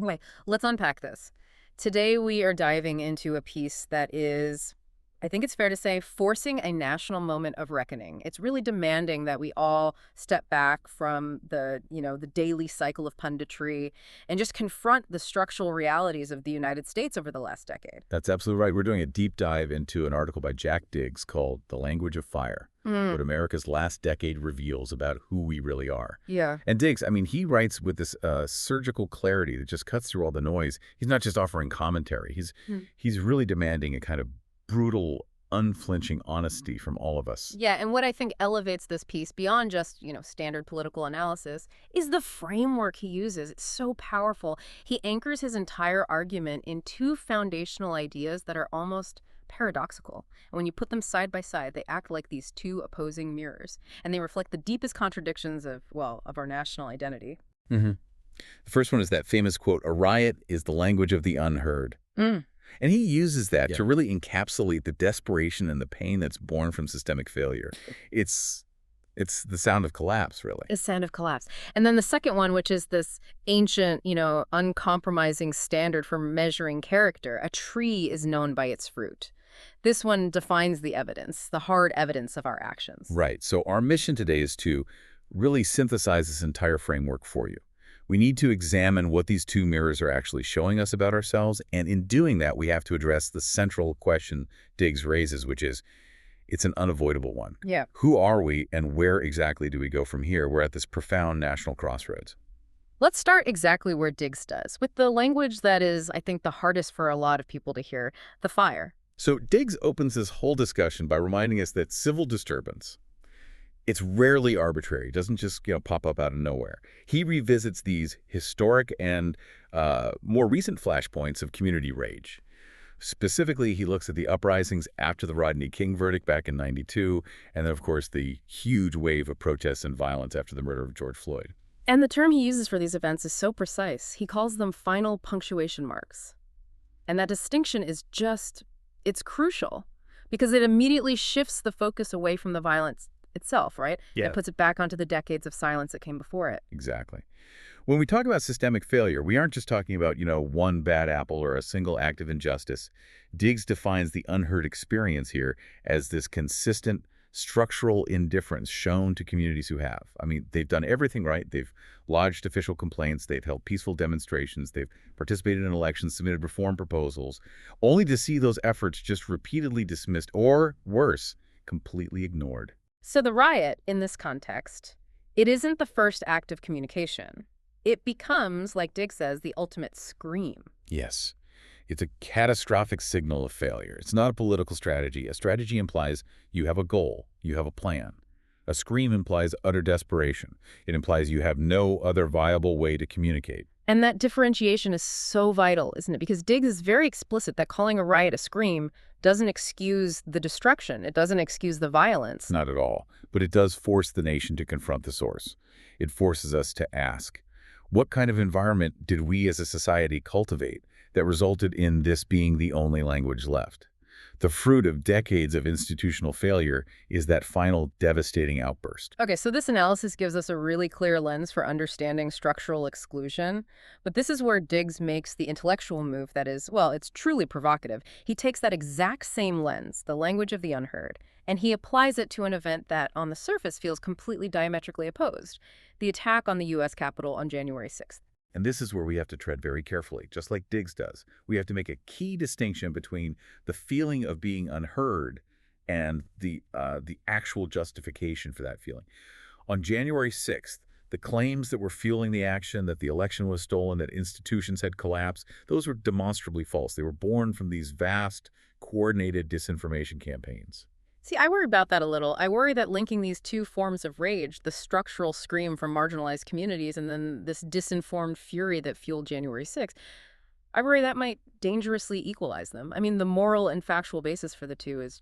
Okay, let's unpack this. Today, we are diving into a piece that is, I think it's fair to say, forcing a national moment of reckoning. It's really demanding that we all step back from the daily cycle of punditry and just confront the structural realities of the United States over the last decade. That's absolutely right. We're doing a deep dive into an article by Jack Diggs called The Language of Fire, Mm, what America's last decade reveals about who we really are. yeah. And Diggs, I mean, he writes with this surgical clarity that just cuts through all the noise. He's not just offering commentary. He's really demanding a kind of brutal, unflinching honesty from all of us. Yeah, and what I think elevates this piece beyond just standard political analysis is the framework he uses. It's so powerful. He anchors his entire argument in two foundational ideas that are almost paradoxical. And when you put them side by side, they act like these two opposing mirrors, and they reflect the deepest contradictions of our national identity. hmm The first one is that famous quote, "A riot is the language of the unheard." Mm. And he uses that Yeah. to really encapsulate the desperation and the pain that's born from systemic failure. It's it's the sound of collapse, really. A sound of collapse. And then the second one, which is this ancient uncompromising standard for measuring character. A tree is known by its fruit. This one defines the evidence, the hard evidence of our actions. Right. So our mission today is to really synthesize this entire framework for you. We need to examine what these two mirrors are actually showing us about ourselves, and in doing that, we have to address the central question Diggs raises, which is, it's an unavoidable one. Yeah. Who are we, and where exactly do we go from here? We're at this profound national crossroads. Let's start exactly where Diggs does, with the language that is, I think, the hardest for a lot of people to hear, the fire. So Diggs opens this whole discussion by reminding us that civil disturbance, it's rarely arbitrary. It doesn't just pop up out of nowhere. He revisits these historic and more recent flashpoints of community rage. Specifically, he looks at the uprisings after the Rodney King verdict back in '92, and then, of course, the huge wave of protests and violence after the murder of George Floyd. And the term he uses for these events is so precise. He calls them final punctuation marks. And that distinction is it's crucial because it immediately shifts the focus away from the violence itself, right? Yeah. And puts it back onto the decades of silence that came before it. Exactly. When we talk about systemic failure, we aren't just talking about, one bad apple or a single act of injustice. Diggs defines the unheard experience here as this consistent structural indifference shown to communities who have. I mean, they've done everything right. They've lodged official complaints. They've held peaceful demonstrations. They've participated in elections, submitted reform proposals, only to see those efforts just repeatedly dismissed or, worse, completely ignored. So the riot, in this context, it isn't the first act of communication. It becomes, like Diggs says, the ultimate scream. Yes. It's a catastrophic signal of failure. It's not a political strategy. A strategy implies you have a goal, you have a plan. A scream implies utter desperation. It implies you have no other viable way to communicate. And that differentiation is so vital, isn't it? Because Diggs is very explicit that calling a riot a scream doesn't excuse the destruction. It doesn't excuse the violence. Not at all. But it does force the nation to confront the source. It forces us to ask, what kind of environment did we as a society cultivate that resulted in this being the only language left? The fruit of decades of institutional failure is that final devastating outburst. Okay, so this analysis gives us a really clear lens for understanding structural exclusion. But this is where Diggs makes the intellectual move that is, well, it's truly provocative. He takes that exact same lens, the language of the unheard, and he applies it to an event that, on the surface, feels completely diametrically opposed: the attack on the U.S. Capitol on January 6th. And this is where we have to tread very carefully, just like Diggs does. We have to make a key distinction between the feeling of being unheard and the actual justification for that feeling. On January 6th, the claims that were fueling the action, that the election was stolen, that institutions had collapsed, those were demonstrably false. They were born from these vast, coordinated disinformation campaigns. See, I worry about that a little. I worry that linking these two forms of rage, the structural scream from marginalized communities and then this disinformed fury that fueled January 6th, I worry that might dangerously equalize them. I mean, the moral and factual basis for the two is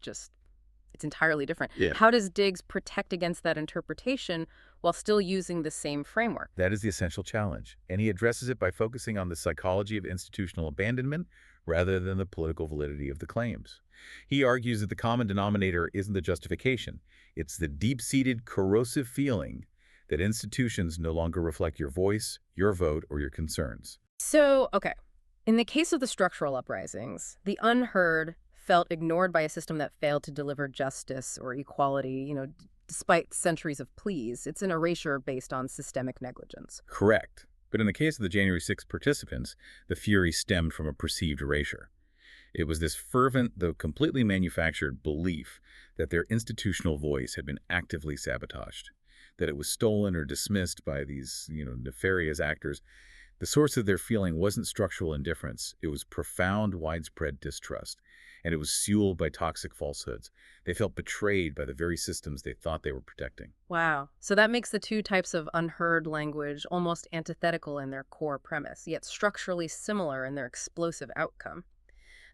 it's entirely different. Yeah. How does Diggs protect against that interpretation while still using the same framework? That is the essential challenge, and he addresses it by focusing on the psychology of institutional abandonment rather than the political validity of the claims. He argues that the common denominator isn't the justification. It's the deep-seated corrosive feeling that institutions no longer reflect your voice, your vote, or your concerns. So, okay. In the case of the structural uprisings, the unheard felt ignored by a system that failed to deliver justice or equality, despite centuries of pleas. It's an erasure based on systemic negligence. Correct. But in the case of the January 6th participants, the fury stemmed from a perceived erasure. It was this fervent, though completely manufactured, belief that their institutional voice had been actively sabotaged, that it was stolen or dismissed by these, nefarious actors. The source of their feeling wasn't structural indifference. It was profound, widespread distrust, and it was fueled by toxic falsehoods. They felt betrayed by the very systems they thought they were protecting. Wow. So that makes the two types of unheard language almost antithetical in their core premise, yet structurally similar in their explosive outcome.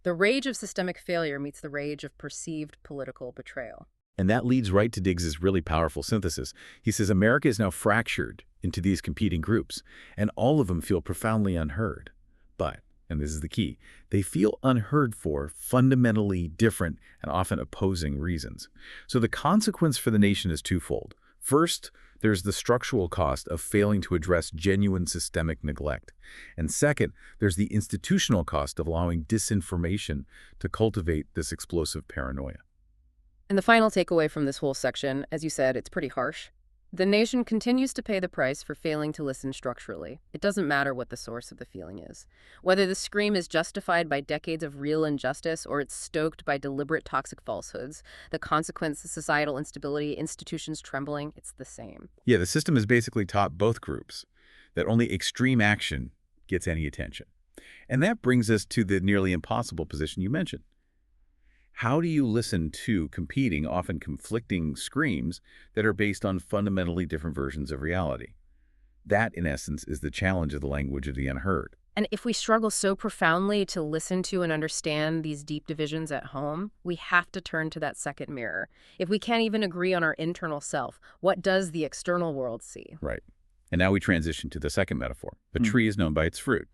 The rage of systemic failure meets the rage of perceived political betrayal. And that leads right to Diggs's really powerful synthesis. He says America is now fractured into these competing groups, and all of them feel profoundly unheard. But, and this is the key, they feel unheard for fundamentally different and often opposing reasons. So the consequence for the nation is twofold. First, there's the structural cost of failing to address genuine systemic neglect. And second, there's the institutional cost of allowing disinformation to cultivate this explosive paranoia. And the final takeaway from this whole section, as you said, it's pretty harsh. The nation continues to pay the price for failing to listen structurally. It doesn't matter what the source of the feeling is. Whether the scream is justified by decades of real injustice or it's stoked by deliberate toxic falsehoods, the consequence is societal instability, institutions trembling, it's the same. Yeah, the system has basically taught both groups that only extreme action gets any attention. And that brings us to the nearly impossible position you mentioned. How do you listen to competing, often conflicting screams that are based on fundamentally different versions of reality? That, in essence, is the challenge of the language of the unheard. And if we struggle so profoundly to listen to and understand these deep divisions at home, we have to turn to that second mirror. If we can't even agree on our internal self, what does the external world see? Right. And now we transition to the second metaphor. The tree is known by its fruit.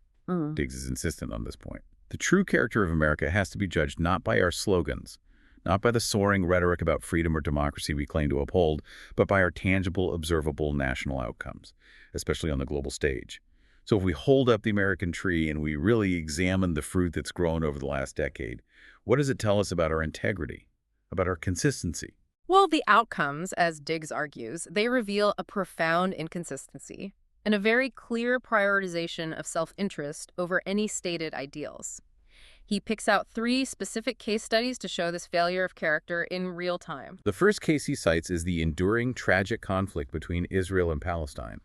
Diggs is insistent on this point. The true character of America has to be judged not by our slogans, not by the soaring rhetoric about freedom or democracy we claim to uphold, but by our tangible, observable national outcomes, especially on the global stage. So if we hold up the American tree and we really examine the fruit that's grown over the last decade, what does it tell us about our integrity, about our consistency? Well, the outcomes, as Diggs argues, they reveal a profound inconsistency and a very clear prioritization of self-interest over any stated ideals. He picks out 3 specific case studies to show this failure of character in real time. The first case he cites is the enduring tragic conflict between Israel and Palestine.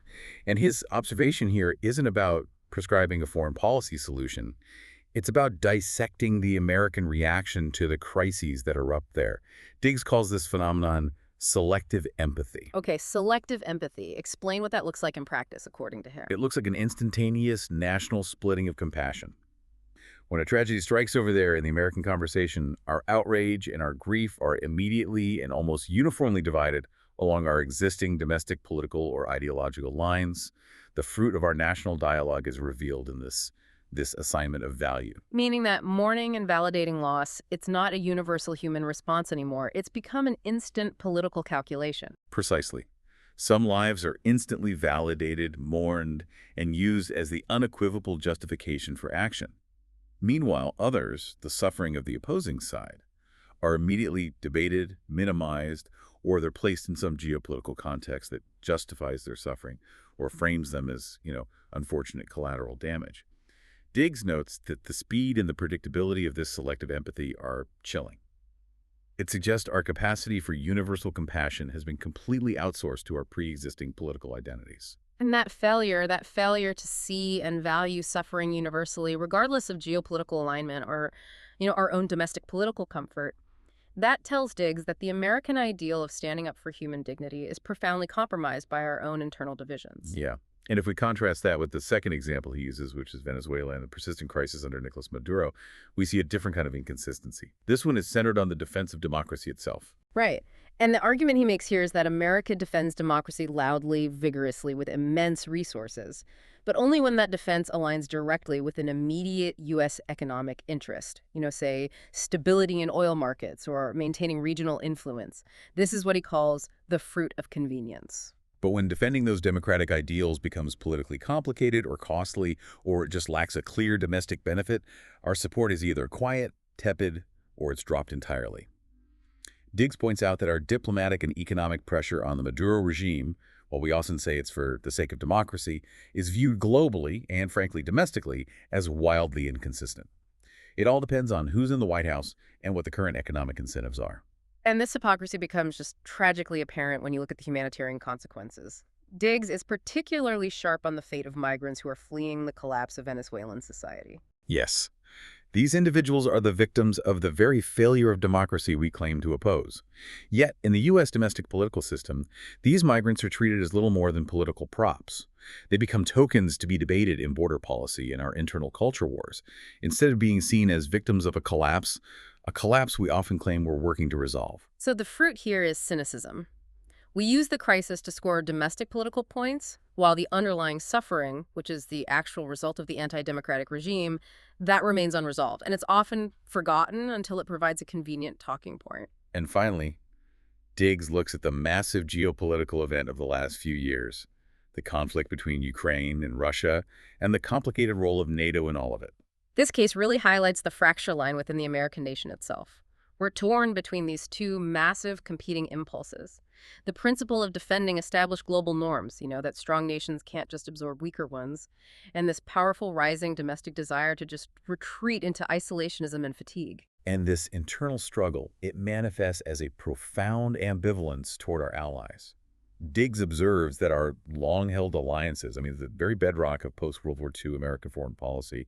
And his observation here isn't about prescribing a foreign policy solution. It's about dissecting the American reaction to the crises that erupt there. Diggs calls this phenomenon selective empathy. Okay, selective empathy. Explain what that looks like in practice, according to him. It looks like an instantaneous national splitting of compassion. When a tragedy strikes over there in the American conversation, our outrage and our grief are immediately and almost uniformly divided along our existing domestic political or ideological lines. The fruit of our national dialogue is revealed in this assignment of value. Meaning that mourning and validating loss, it's not a universal human response anymore. It's become an instant political calculation. Precisely. Some lives are instantly validated, mourned, and used as the unequivocal justification for action. Meanwhile, others, the suffering of the opposing side, are immediately debated, minimized, or they're placed in some geopolitical context that justifies their suffering or frames them as, unfortunate collateral damage. Diggs notes that the speed and the predictability of this selective empathy are chilling. It suggests our capacity for universal compassion has been completely outsourced to our pre-existing political identities. And that failure to see and value suffering universally, regardless of geopolitical alignment or, our own domestic political comfort, that tells Diggs that the American ideal of standing up for human dignity is profoundly compromised by our own internal divisions. Yeah. And if we contrast that with the second example he uses, which is Venezuela and the persistent crisis under Nicolas Maduro, we see a different kind of inconsistency. This one is centered on the defense of democracy itself. Right. And the argument he makes here is that America defends democracy loudly, vigorously, with immense resources, but only when that defense aligns directly with an immediate U.S. economic interest, say stability in oil markets or maintaining regional influence. This is what he calls the fruit of convenience. But when defending those democratic ideals becomes politically complicated or costly, or it just lacks a clear domestic benefit, our support is either quiet, tepid, or it's dropped entirely. Diggs points out that our diplomatic and economic pressure on the Maduro regime, while we often say it's for the sake of democracy, is viewed globally and, frankly, domestically as wildly inconsistent. It all depends on who's in the White House and what the current economic incentives are. And this hypocrisy becomes just tragically apparent when you look at the humanitarian consequences. Diggs is particularly sharp on the fate of migrants who are fleeing the collapse of Venezuelan society. Yes, these individuals are the victims of the very failure of democracy we claim to oppose. Yet, in the U.S. domestic political system, these migrants are treated as little more than political props. They become tokens to be debated in border policy and our internal culture wars, instead of being seen as victims of a collapse we often claim we're working to resolve. So the fruit here is cynicism. We use the crisis to score domestic political points, while the underlying suffering, which is the actual result of the anti-democratic regime, that remains unresolved. And it's often forgotten until it provides a convenient talking point. And finally, Diggs looks at the massive geopolitical event of the last few years, the conflict between Ukraine and Russia, and the complicated role of NATO in all of it. This case really highlights the fracture line within the American nation itself. We're torn between these two massive competing impulses. The principle of defending established global norms, that strong nations can't just absorb weaker ones, and this powerful rising domestic desire to just retreat into isolationism and fatigue. And this internal struggle, it manifests as a profound ambivalence toward our allies. Diggs observes that our long-held alliances, the very bedrock of post-World War II American foreign policy,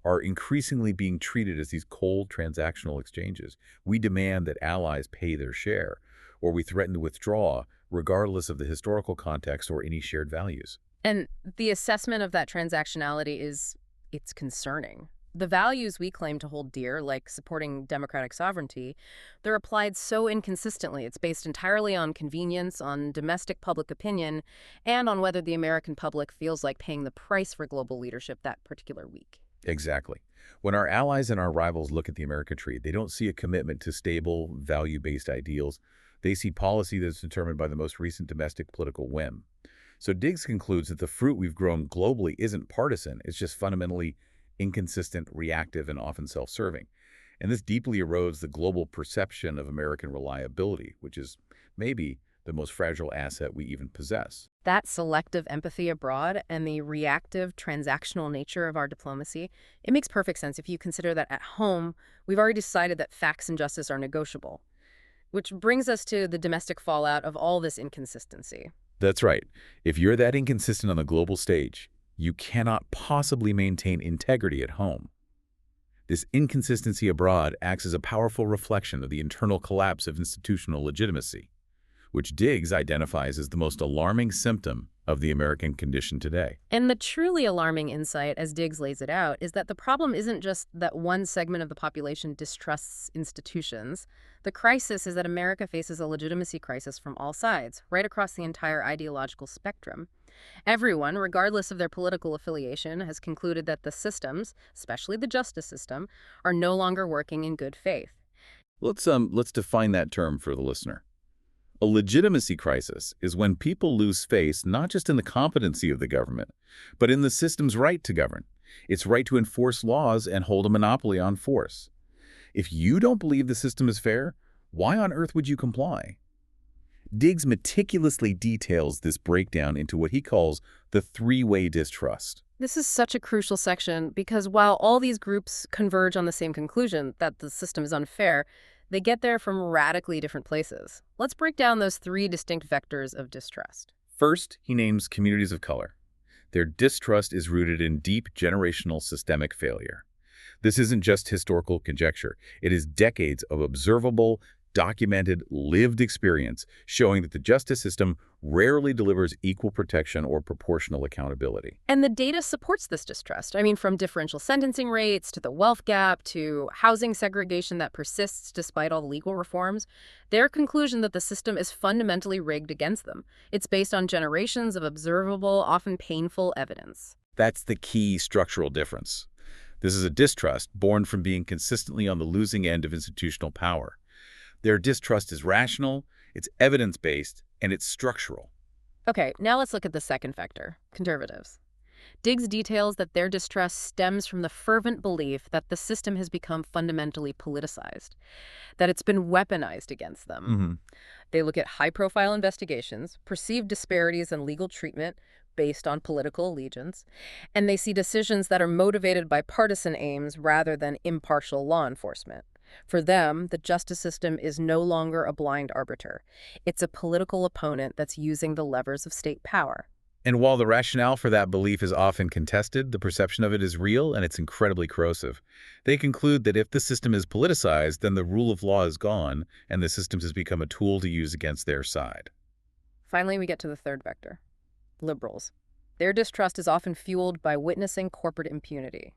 are increasingly being treated as these cold transactional exchanges. We demand that allies pay their share, or we threaten to withdraw, regardless of the historical context or any shared values. And the assessment of that transactionality it's concerning. The values we claim to hold dear, like supporting democratic sovereignty, they're applied so inconsistently. It's based entirely on convenience, on domestic public opinion, and on whether the American public feels like paying the price for global leadership that particular week. Exactly. When our allies and our rivals look at the American tree, they don't see a commitment to stable, value-based ideals. They see policy that's determined by the most recent domestic political whim. So Diggs concludes that the fruit we've grown globally isn't partisan. It's just fundamentally inconsistent, reactive, and often self-serving. And this deeply erodes the global perception of American reliability, which is maybe the most fragile asset we even possess. That selective empathy abroad and the reactive, transactional nature of our diplomacy, it makes perfect sense if you consider that at home, we've already decided that facts and justice are negotiable. Which brings us to the domestic fallout of all this inconsistency. That's right. If you're that inconsistent on the global stage, you cannot possibly maintain integrity at home. This inconsistency abroad acts as a powerful reflection of the internal collapse of institutional legitimacy, which Diggs identifies as the most alarming symptom of the American condition today. And the truly alarming insight, as Diggs lays it out, is that the problem isn't just that one segment of the population distrusts institutions. The crisis is that America faces a legitimacy crisis from all sides, right across the entire ideological spectrum. Everyone, regardless of their political affiliation, has concluded that the systems, especially the justice system, are no longer working in good faith. Let's define that term for the listener. A legitimacy crisis is when people lose faith not just in the competency of the government, but in the system's right to govern, its right to enforce laws and hold a monopoly on force. If you don't believe the system is fair, why on earth would you comply? Diggs meticulously details this breakdown into what he calls the three-way distrust. This is such a crucial section because while all these groups converge on the same conclusion that the system is unfair, they get there from radically different places. Let's break down those three distinct vectors of distrust. First, he names communities of color. Their distrust is rooted in deep generational systemic failure. This isn't just historical conjecture. It is decades of observable, documented, lived experience showing that the justice system rarely delivers equal protection or proportional accountability. And the data supports this distrust. From differential sentencing rates to the wealth gap to housing segregation that persists despite all the legal reforms, their conclusion that the system is fundamentally rigged against them. It's based on generations of observable, often painful evidence. That's the key structural difference. This is a distrust born from being consistently on the losing end of institutional power. Their distrust is rational, it's evidence-based, and it's structural. Okay, now let's look at the second vector, conservatives. Diggs details that their distrust stems from the fervent belief that the system has become fundamentally politicized, that it's been weaponized against them. Hmm. They look at high-profile investigations, perceived disparities in legal treatment based on political allegiance, and they see decisions that are motivated by partisan aims rather than impartial law enforcement. For them, the justice system is no longer a blind arbiter. It's a political opponent that's using the levers of state power. And while the rationale for that belief is often contested, the perception of it is real and it's incredibly corrosive. They conclude that if the system is politicized, then the rule of law is gone, and the system has become a tool to use against their side. Finally, we get to the third vector, liberals. Their distrust is often fueled by witnessing corporate impunity,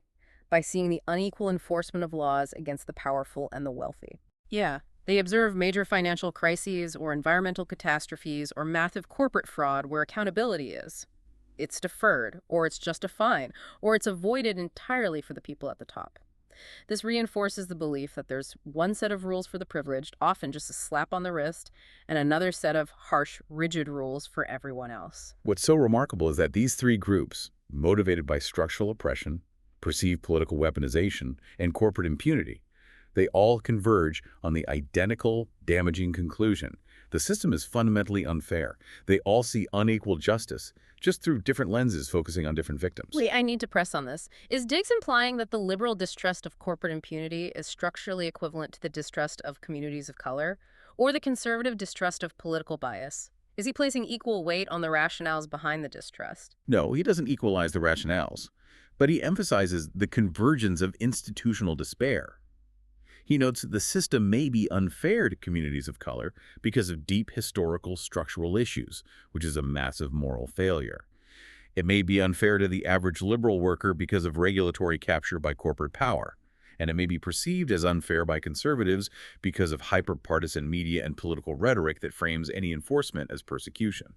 by seeing the unequal enforcement of laws against the powerful and the wealthy. Yeah, they observe major financial crises or environmental catastrophes or massive corporate fraud where accountability is. It's deferred, or it's just a fine, or it's avoided entirely for the people at the top. This reinforces the belief that there's one set of rules for the privileged, often just a slap on the wrist, and another set of harsh, rigid rules for everyone else. What's so remarkable is that these three groups, motivated by structural oppression, perceived political weaponization, and corporate impunity, they all converge on the identical, damaging conclusion. The system is fundamentally unfair. They all see unequal justice, just through different lenses focusing on different victims. Wait, I need to press on this. Is Diggs implying that the liberal distrust of corporate impunity is structurally equivalent to the distrust of communities of color, or the conservative distrust of political bias? Is he placing equal weight on the rationales behind the distrust? No, he doesn't equalize the rationales, but he emphasizes the convergence of institutional despair. He notes that the system may be unfair to communities of color because of deep historical structural issues, which is a massive moral failure. It may be unfair to the average liberal worker because of regulatory capture by corporate power. And it may be perceived as unfair by conservatives because of hyper-partisan media and political rhetoric that frames any enforcement as persecution.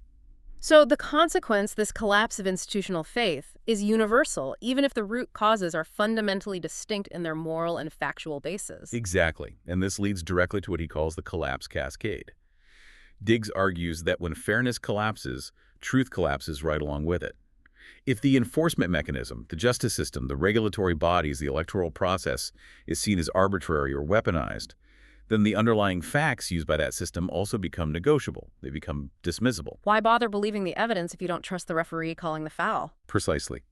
So the consequence, this collapse of institutional faith, is universal, even if the root causes are fundamentally distinct in their moral and factual basis. Exactly, and this leads directly to what he calls the collapse cascade. Diggs argues that when fairness collapses, truth collapses right along with it. If the enforcement mechanism, the justice system, the regulatory bodies, the electoral process is seen as arbitrary or weaponized, then the underlying facts used by that system also become negotiable. They become dismissible. Why bother believing the evidence if you don't trust the referee calling the foul? Precisely.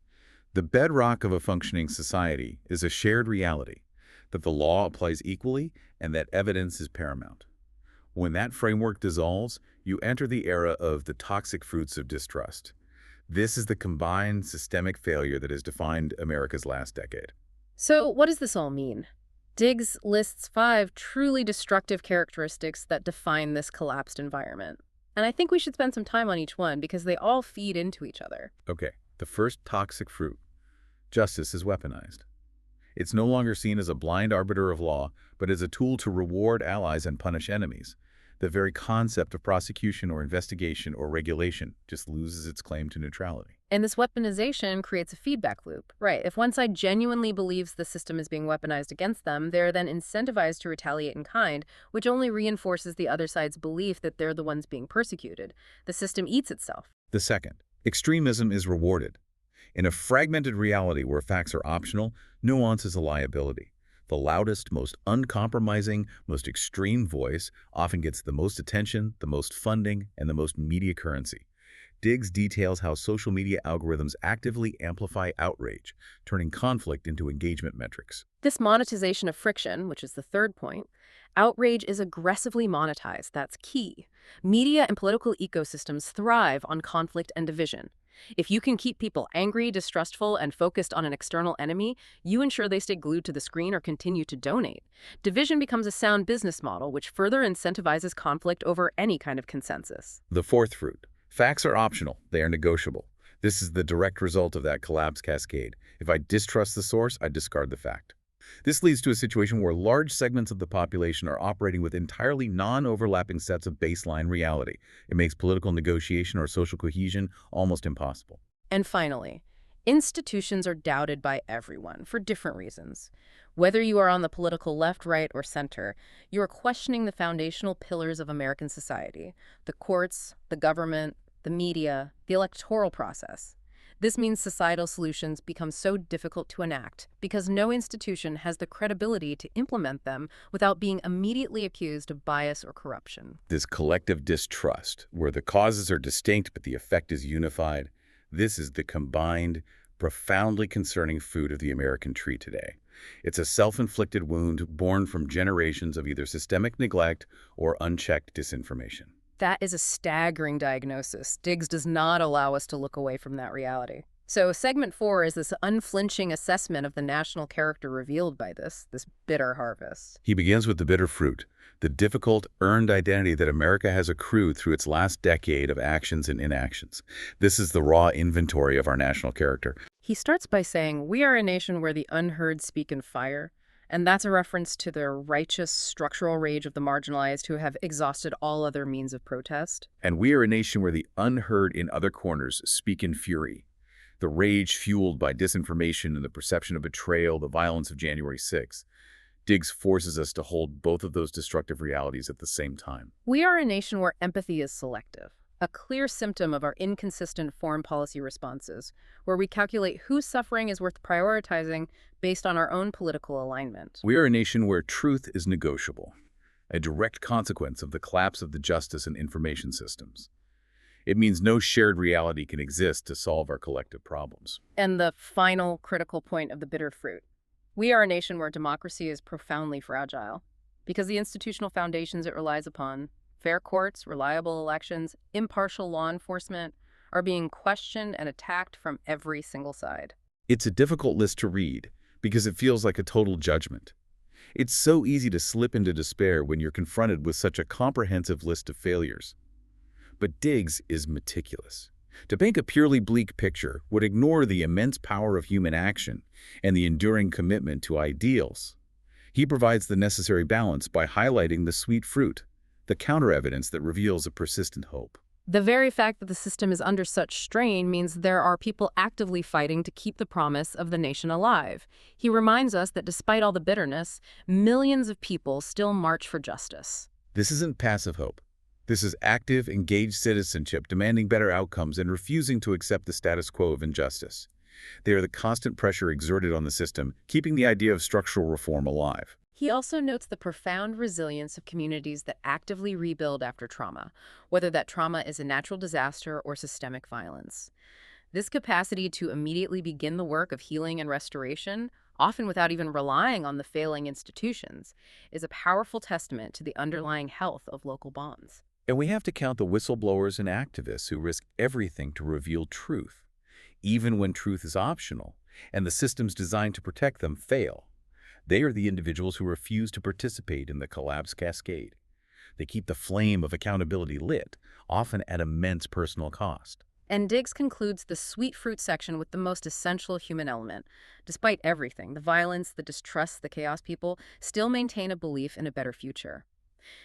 The bedrock of a functioning society is a shared reality, that the law applies equally and that evidence is paramount. When that framework dissolves, you enter the era of the toxic fruits of distrust. This is the combined systemic failure that has defined America's last decade. So what does this all mean? Diggs lists 5 truly destructive characteristics that define this collapsed environment. And I think we should spend some time on each one because they all feed into each other. Okay, the first toxic fruit. Justice is weaponized. It's no longer seen as a blind arbiter of law, but as a tool to reward allies and punish enemies. The very concept of prosecution or investigation or regulation just loses its claim to neutrality. And this weaponization creates a feedback loop. Right. If one side genuinely believes the system is being weaponized against them, they're then incentivized to retaliate in kind, which only reinforces the other side's belief that they're the ones being persecuted. The system eats itself. The second, extremism is rewarded. In a fragmented reality where facts are optional, nuance is a liability. The loudest, most uncompromising, most extreme voice often gets the most attention, the most funding, and the most media currency. Diggs details how social media algorithms actively amplify outrage, turning conflict into engagement metrics. This monetization of friction, which is the third point, outrage is aggressively monetized. That's key. Media and political ecosystems thrive on conflict and division. If you can keep people angry, distrustful, and focused on an external enemy, you ensure they stay glued to the screen or continue to donate. Division becomes a sound business model, which further incentivizes conflict over any kind of consensus. The fourth fruit. Facts are optional. They are negotiable. This is the direct result of that collapse cascade. If I distrust the source, I discard the fact. This leads to a situation where large segments of the population are operating with entirely non-overlapping sets of baseline reality. It makes political negotiation or social cohesion almost impossible. And finally, institutions are doubted by everyone for different reasons. Whether you are on the political left, right, or center, you are questioning the foundational pillars of American society: the courts, the government, the media, the electoral process. This means societal solutions become so difficult to enact because no institution has the credibility to implement them without being immediately accused of bias or corruption. This collective distrust, where the causes are distinct but the effect is unified, this is the combined, profoundly concerning food of the American tree today. It's a self-inflicted wound born from generations of either systemic neglect or unchecked disinformation. That is a staggering diagnosis. Diggs does not allow us to look away from that reality. So segment 4 is this unflinching assessment of the national character revealed by this bitter harvest. He begins with the bitter fruit, the difficult, earned identity that America has accrued through its last decade of actions and inactions. This is the raw inventory of our national character. He starts by saying, "We are a nation where the unheard speak in fire." And that's a reference to the righteous structural rage of the marginalized who have exhausted all other means of protest. And we are a nation where the unheard in other corners speak in fury. The rage fueled by disinformation and the perception of betrayal, the violence of January 6th. Diggs forces us to hold both of those destructive realities at the same time. We are a nation where empathy is selective, a clear symptom of our inconsistent foreign policy responses, where we calculate whose suffering is worth prioritizing based on our own political alignment. We are a nation where truth is negotiable, a direct consequence of the collapse of the justice and information systems. It means no shared reality can exist to solve our collective problems. And the final critical point of the bitter fruit. We are a nation where democracy is profoundly fragile because the institutional foundations it relies upon, fair courts, reliable elections, impartial law enforcement, are being questioned and attacked from every single side. It's a difficult list to read because it feels like a total judgment. It's so easy to slip into despair when you're confronted with such a comprehensive list of failures. But Diggs is meticulous. To paint a purely bleak picture would ignore the immense power of human action and the enduring commitment to ideals. He provides the necessary balance by highlighting the sweet fruit, the counter-evidence that reveals a persistent hope. The very fact that the system is under such strain means there are people actively fighting to keep the promise of the nation alive. He reminds us that despite all the bitterness, millions of people still march for justice. This isn't passive hope. This is active, engaged citizenship demanding better outcomes and refusing to accept the status quo of injustice. They are the constant pressure exerted on the system, keeping the idea of structural reform alive. He also notes the profound resilience of communities that actively rebuild after trauma, whether that trauma is a natural disaster or systemic violence. This capacity to immediately begin the work of healing and restoration, often without even relying on the failing institutions, is a powerful testament to the underlying health of local bonds. And we have to count the whistleblowers and activists who risk everything to reveal truth, even when truth is optional, and the systems designed to protect them fail. They are the individuals who refuse to participate in the collapse cascade. They keep the flame of accountability lit, often at immense personal cost. And Diggs concludes the sweet fruit section with the most essential human element. Despite everything, the violence, the distrust, the chaos, people still maintain a belief in a better future.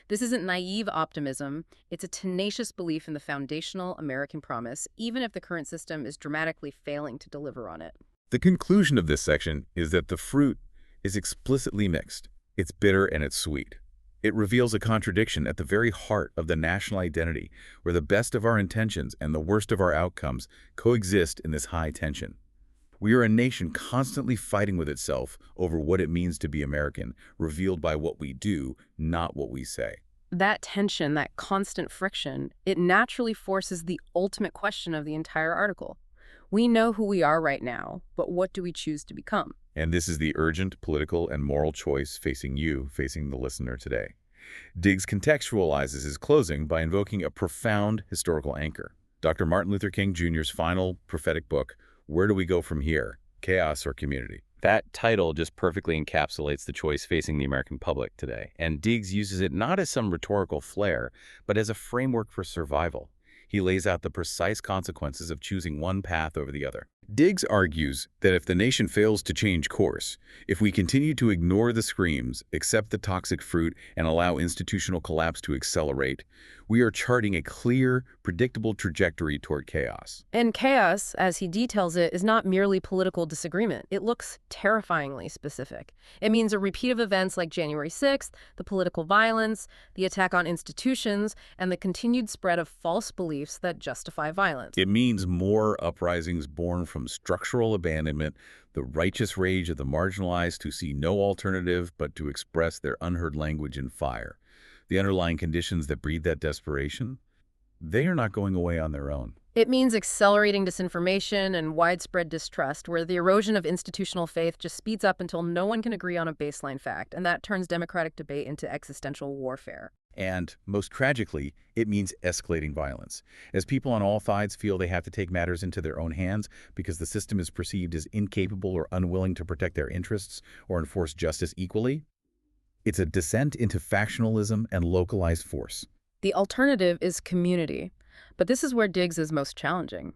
This isn't naive optimism, it's a tenacious belief in the foundational American promise, even if the current system is dramatically failing to deliver on it. The conclusion of this section is that the fruit is explicitly mixed. It's bitter and it's sweet. It reveals a contradiction at the very heart of the national identity, where the best of our intentions and the worst of our outcomes coexist in this high tension. We are a nation constantly fighting with itself over what it means to be American, revealed by what we do, not what we say. That tension, that constant friction, it naturally forces the ultimate question of the entire article. We know who we are right now, but what do we choose to become? And this is the urgent political and moral choice facing you, facing the listener today. Diggs contextualizes his closing by invoking a profound historical anchor. Dr. Martin Luther King Jr.'s final prophetic book, Where Do We Go From Here? Chaos or Community? That title just perfectly encapsulates the choice facing the American public today. And Diggs uses it not as some rhetorical flair, but as a framework for survival. He lays out the precise consequences of choosing one path over the other. Diggs argues that if the nation fails to change course, if we continue to ignore the screams, accept the toxic fruit, and allow institutional collapse to accelerate, we are charting a clear, predictable trajectory toward chaos. And chaos, as he details it, is not merely political disagreement. It looks terrifyingly specific. It means a repeat of events like January 6th, the political violence, the attack on institutions, and the continued spread of false beliefs that justify violence. It means more uprisings born from structural abandonment, the righteous rage of the marginalized who see no alternative but to express their unheard language in fire. The underlying conditions that breed that desperation, they are not going away on their own. It means accelerating disinformation and widespread distrust, where the erosion of institutional faith just speeds up until no one can agree on a baseline fact, and that turns democratic debate into existential warfare. And, most tragically, it means escalating violence. As people on all sides feel they have to take matters into their own hands because the system is perceived as incapable or unwilling to protect their interests or enforce justice equally, it's a descent into factionalism and localized force. The alternative is community. But this is where Diggs is most challenging.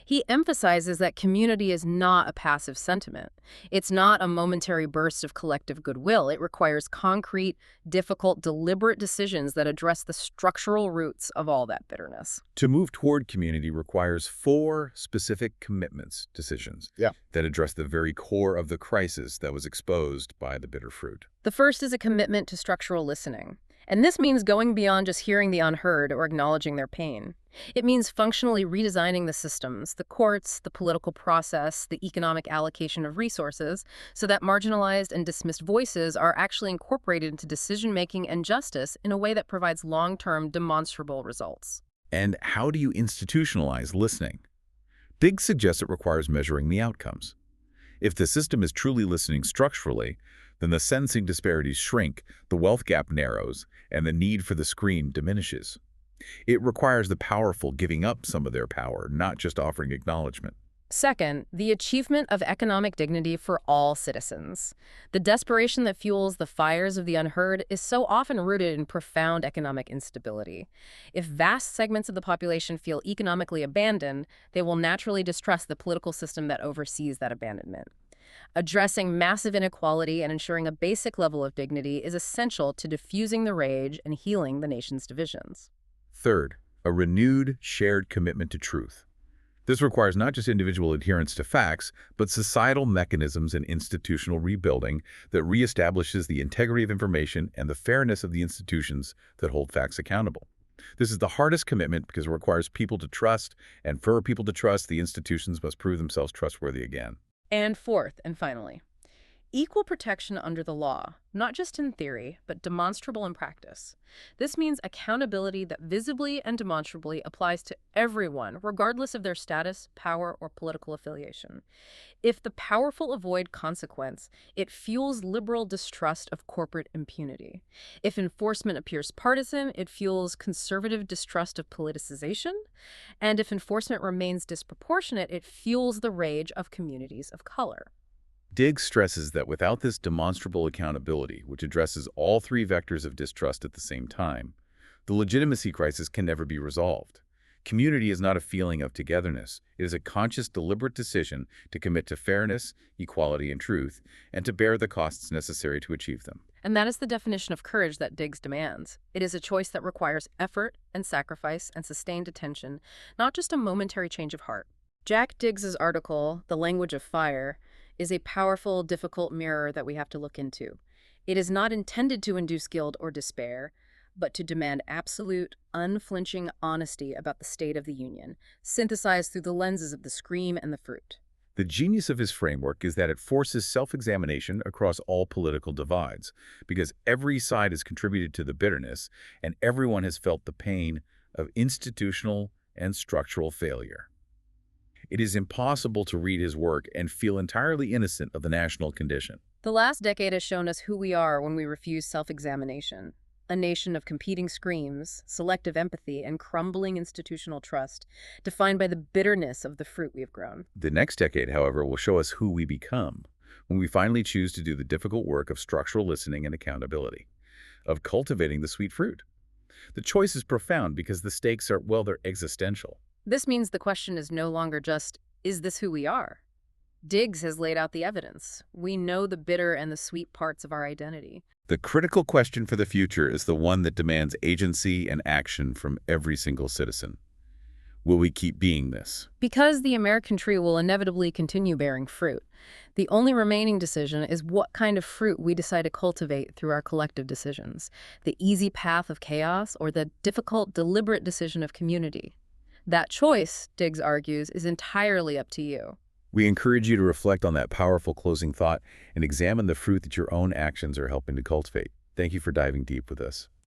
He emphasizes that community is not a passive sentiment. It's not a momentary burst of collective goodwill. It requires concrete, difficult, deliberate decisions that address the structural roots of all that bitterness. To move toward community requires 4 specific commitments, decisions, that address the very core of the crisis that was exposed by the bitter fruit. The first is a commitment to structural listening. And this means going beyond just hearing the unheard or acknowledging their pain. It means functionally redesigning the systems, the courts, the political process, the economic allocation of resources, so that marginalized and dismissed voices are actually incorporated into decision-making and justice in a way that provides long-term, demonstrable results. And how do you institutionalize listening? Diggs suggests it requires measuring the outcomes. If the system is truly listening structurally, then the sentencing disparities shrink, the wealth gap narrows, and the need for the scream diminishes. It requires the powerful giving up some of their power, not just offering acknowledgement. Second, the achievement of economic dignity for all citizens. The desperation that fuels the fires of the unheard is so often rooted in profound economic instability. If vast segments of the population feel economically abandoned, they will naturally distrust the political system that oversees that abandonment. Addressing massive inequality and ensuring a basic level of dignity is essential to diffusing the rage and healing the nation's divisions. Third, a renewed, shared commitment to truth. This requires not just individual adherence to facts, but societal mechanisms and institutional rebuilding that reestablishes the integrity of information and the fairness of the institutions that hold facts accountable. This is the hardest commitment because it requires people to trust, and for people to trust, the institutions must prove themselves trustworthy again. And fourth, and finally, equal protection under the law, not just in theory, but demonstrable in practice. This means accountability that visibly and demonstrably applies to everyone, regardless of their status, power, or political affiliation. If the powerful avoid consequence, it fuels liberal distrust of corporate impunity. If enforcement appears partisan, it fuels conservative distrust of politicization. And if enforcement remains disproportionate, it fuels the rage of communities of color. Diggs stresses that without this demonstrable accountability, which addresses all 3 vectors of distrust at the same time, the legitimacy crisis can never be resolved. Community is not a feeling of togetherness. It is a conscious, deliberate decision to commit to fairness, equality, and truth, and to bear the costs necessary to achieve them. And that is the definition of courage that Diggs demands. It is a choice that requires effort and sacrifice and sustained attention, not just a momentary change of heart. Jack Diggs's article, The Language of Fire, is a powerful, difficult mirror that we have to look into. It is not intended to induce guilt or despair, but to demand absolute, unflinching honesty about the state of the Union, synthesized through the lenses of the scream and the fruit. The genius of his framework is that it forces self-examination across all political divides, because every side has contributed to the bitterness, and everyone has felt the pain of institutional and structural failure. It is impossible to read his work and feel entirely innocent of the national condition. The last decade has shown us who we are when we refuse self-examination. A nation of competing screams, selective empathy, and crumbling institutional trust, defined by the bitterness of the fruit we've grown. The next decade, however, will show us who we become when we finally choose to do the difficult work of structural listening and accountability, of cultivating the sweet fruit. The choice is profound because the stakes are, well, they're existential. This means the question is no longer just, Is this who we are? Diggs has laid out the evidence. We know the bitter and the sweet parts of our identity. The critical question for the future is the one that demands agency and action from every single citizen. Will we keep being this? Because the American tree will inevitably continue bearing fruit, the only remaining decision is what kind of fruit we decide to cultivate through our collective decisions, the easy path of chaos or the difficult, deliberate decision of community. That choice, Diggs argues, is entirely up to you. We encourage you to reflect on that powerful closing thought and examine the fruit that your own actions are helping to cultivate. Thank you for diving deep with us.